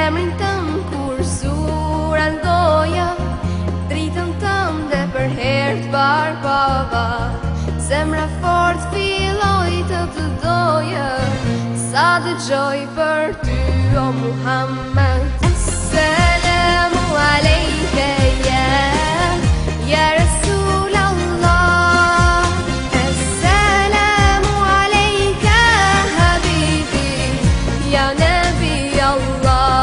emrin tëm kur zura ndoja, dritën tëm dhe për herë t'barbava. Zemra fort filloj të doja, sa dëgjoj për ty o Muhammed. Assalamu alejke ya Rasul Allah. Assalamu alejke habibi ya Nabi Allah.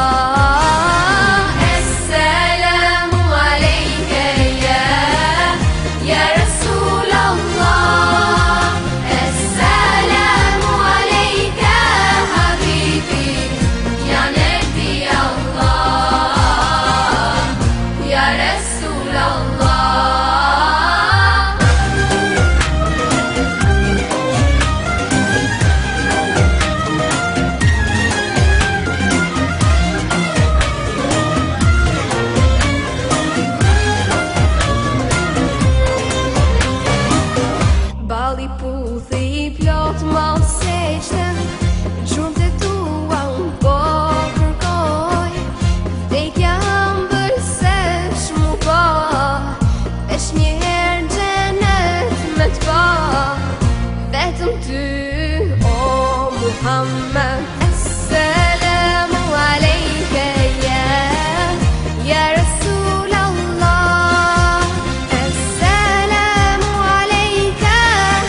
Assalamu alejke ya Rasul Allah. Assalamu alejke habibi ya Nabi Allah ya Rasul Allah. Balli puthi I plot mal seqten, gjurmë të tua unë po kërkoj. Vdekja ëmbël se shmu po, veç një herë në xhenet me t'pa. Vetëm ty o Muhammed. Assalamu alejke ya Rasul Allah. Assalamu alejke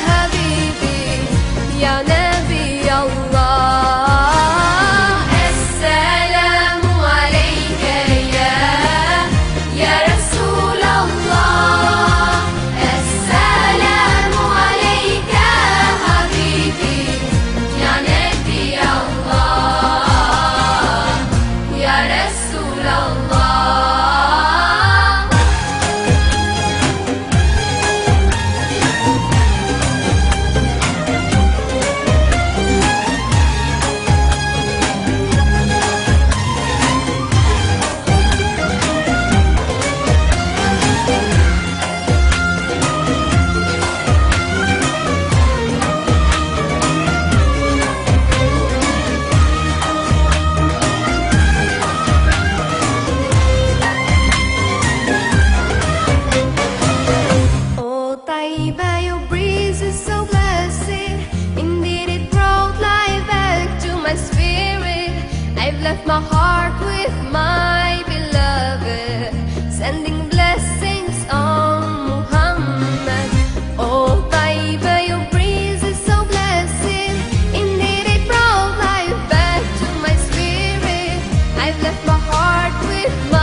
habibi ya Nabi Allah. Assalamu alejke ya Rasul Allah. Assalamu alejke habibi ya Nabi Allah ya Rasul Allah. Oh Taiba, your breeze is so blessed. Indeed it brought life back to my spirit. I've left my heart with my beloved, sending blessings on Muhammad. Oh Taiba, your breeze is so blessed. Indeed it brought life back to my spirit. I've left my heart with my